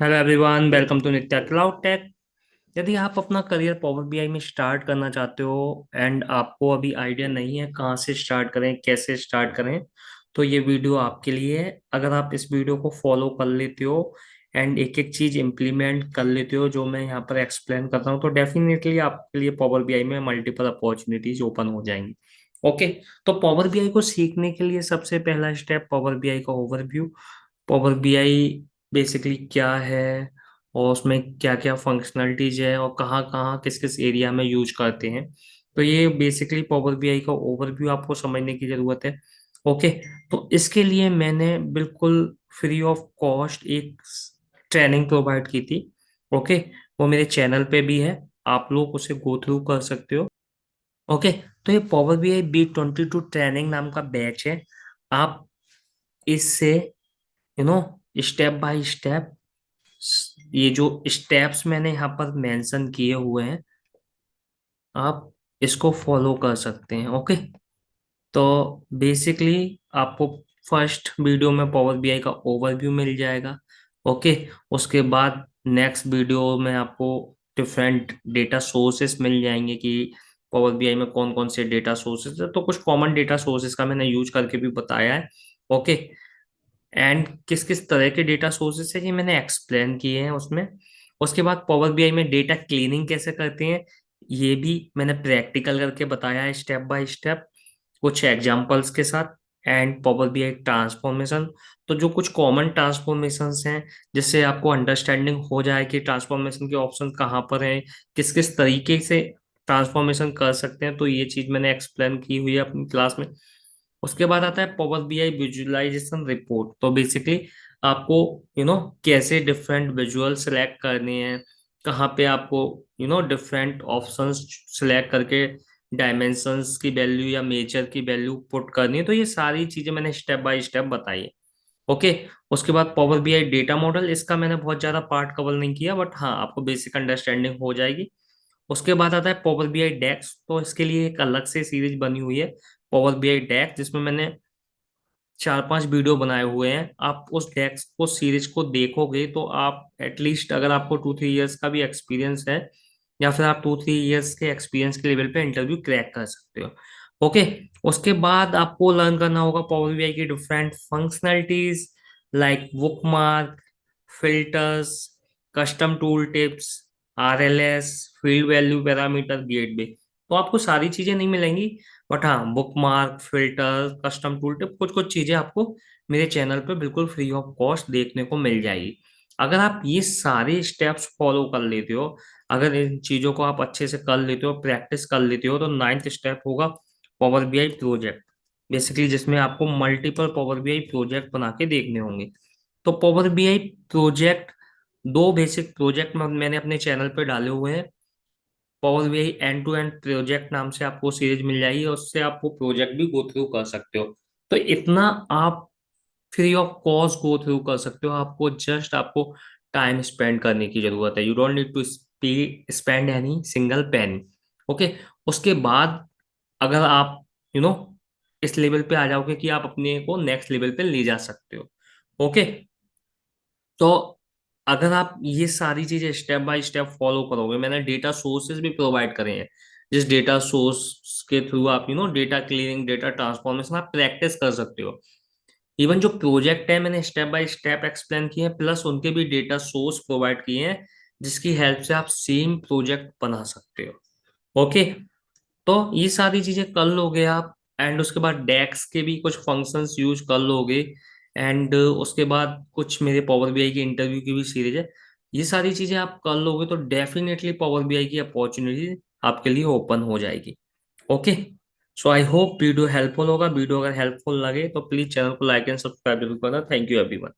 Hello everyone, welcome to Nitya cloud tech. यदि आप अपना करियर पावर बीआई में स्टार्ट करना चाहते हो एंड आपको अभी आइडिया नहीं है कहाँ से स्टार्ट करें, कैसे स्टार्ट करें, तो ये वीडियो आपके लिए है। अगर आप इस वीडियो को फॉलो कर लेते हो एंड एक एक चीज इम्प्लीमेंट कर लेते हो जो मैं यहाँ पर एक्सप्लेन करता हूँ, तो डेफिनेटली आपके लिए पावर बीआई में मल्टीपल अपॉर्चुनिटीज ओपन हो जाएंगी। ओके। तो पावर बीआई को सीखने के लिए सबसे पहला स्टेप पावर बीआई का ओवरव्यू। पावर बीआई बेसिकली क्या है और उसमें क्या क्या फंक्शनलिटीज है और कहाँ कहाँ किस किस एरिया में यूज करते हैं, तो ये बेसिकली पावर बीआई का ओवरव्यू आपको समझने की जरूरत है। ओके। तो इसके लिए मैंने बिल्कुल फ्री ऑफ कॉस्ट एक ट्रेनिंग प्रोवाइड की थी। ओके। वो मेरे चैनल पे भी है, आप लोग उसे गो थ्रू कर सकते हो। ओके। तो ये पावर बीआई B22 ट्रेनिंग नाम का बैच है। आप इससे स्टेप बाय स्टेप ये जो स्टेप्स मैंने यहाँ पर मेंशन किए हुए हैं, आप इसको फॉलो कर सकते हैं। ओके। तो बेसिकली आपको फर्स्ट वीडियो में पावर बीआई का ओवरव्यू मिल जाएगा। ओके। उसके बाद नेक्स्ट वीडियो में आपको डिफरेंट डेटा सोर्सेस मिल जाएंगे कि पावर बीआई में कौन कौन से डेटा सोर्सेस है, तो कुछ कॉमन डेटा सोर्सेस का मैंने यूज करके भी बताया है। ओके। एंड किस किस तरह के डेटा सोर्सेस है ये मैंने एक्सप्लेन किए हैं उसमें। उसके बाद पावर बीआई में डेटा क्लीनिंग कैसे करते हैं ये भी मैंने प्रैक्टिकल करके बताया है, स्टेप बाय स्टेप, कुछ एग्जांपल्स के साथ। एंड पावर बीआई ट्रांसफॉर्मेशन, तो जो कुछ कॉमन ट्रांसफॉर्मेशंस हैं जिससे आपको अंडरस्टैंडिंग हो जाए कि ट्रांसफॉर्मेशन के ऑप्शन कहाँ पर हैं, किस किस तरीके से ट्रांसफॉर्मेशन कर सकते हैं, तो ये चीज मैंने एक्सप्लेन की हुई है अपनी क्लास में। उसके बाद आता है पावर बीआई विजुअलाइजेशन रिपोर्ट। तो बेसिकली आपको कैसे डिफरेंट विजुअल सेलेक्ट करने हैं, कहाँ पे आपको डिफरेंट ऑप्शंस सेलेक्ट करके डायमेंशंस की वैल्यू या मेजर की वैल्यू पुट करनी है, तो ये सारी चीजें मैंने स्टेप बाय स्टेप बताई है। ओके। उसके बाद पावर बीआई डेटा मॉडल, इसका मैंने बहुत ज्यादा पार्ट कवर नहीं किया, बट हाँ आपको बेसिक अंडरस्टैंडिंग हो जाएगी। उसके बाद आता है पावर बीआई डेक्स, तो इसके लिए एक अलग से सीरीज बनी हुई है पावर बीआई डेक्स, जिसमें मैंने 4-5 वीडियो बनाए हुए हैं। आप उस डेक्स को सीरीज को देखोगे तो आप एटलीस्ट, अगर आपको 2-3 इयर्स का भी एक्सपीरियंस है या फिर आप 2-3 इयर्स के एक्सपीरियंस के लेवल पे इंटरव्यू क्रैक कर सकते हो। ओके। उसके बाद आपको लर्न करना होगा पावर बीआई की different functionalities like book mark, filters, custom tool tips, RLS, field value parameter, gateway. तो आपको सारी चीजें नहीं मिलेंगी, बट हाँ book mark, filter, custom tool tip, कुछ कुछ चीजें आपको मेरे चैनल पे बिल्कुल फ्री ऑफ कॉस्ट देखने को मिल जाएगी। अगर आप ये सारे स्टेप्स फॉलो कर लेते हो, अगर इन चीजों को आप अच्छे से कर लेते हो, प्रैक्टिस कर लेते हो, तो नाइन्थ स्टेप होगा पावर बीआई प्रोजेक्ट, बेसिकली जिसमें आपको मल्टीपल पावर बीआई प्रोजेक्ट बना के देखने होंगे। तो पावर बीआई प्रोजेक्ट, दो बेसिक प्रोजेक्ट मैंने अपने चैनल पे डाले हुए हैं। Power BI end to end project नाम से आपको सीरीज मिल जाएगी, और उससे आप वो प्रोजेक्ट भी गो थ्रू कर सकते हो। तो इतना आप free of cost go through कर सकते हो। आपको जस्ट आपको टाइम स्पेंड करने की जरूरत है, you don't need to spend any single pen. Okay. उसके बाद अगर आप यू you नो know, इस लेवल पे आ जाओगे कि आप अपने को नेक्स्ट लेवल पे ले जा सकते हो। ओके। तो अगर आप ये सारी चीजें स्टेप बाय स्टेप फॉलो करोगे, मैंने डेटा सोर्सेज भी प्रोवाइड करे हैं, जिस डेटा सोर्स के थ्रू आप डेटा क्लीनिंग, डेटा ट्रांसफॉर्मेशन आप प्रैक्टिस कर सकते हो। इवन जो प्रोजेक्ट है मैंने स्टेप बाय स्टेप एक्सप्लेन किए हैं, प्लस उनके भी डेटा सोर्स प्रोवाइड किए हैं जिसकी हेल्प से आप सेम प्रोजेक्ट बना सकते हो। ओके। तो ये सारी चीजें कर लोगे आप, एंड उसके बाद डेक्स के भी कुछ फंक्शंस यूज कर लोगे, एंड उसके बाद कुछ मेरे पावर बीआई की इंटरव्यू की भी सीरीज है। ये सारी चीजें आप कर लोगे तो डेफिनेटली पावर बीआई की अपॉर्चुनिटी आपके लिए ओपन हो जाएगी। Okay. So I hope video helpful होगा। वीडियो अगर हेल्पफुल लगे तो प्लीज चैनल को लाइक एंड सब्सक्राइब जरूर करना। Thank you everyone.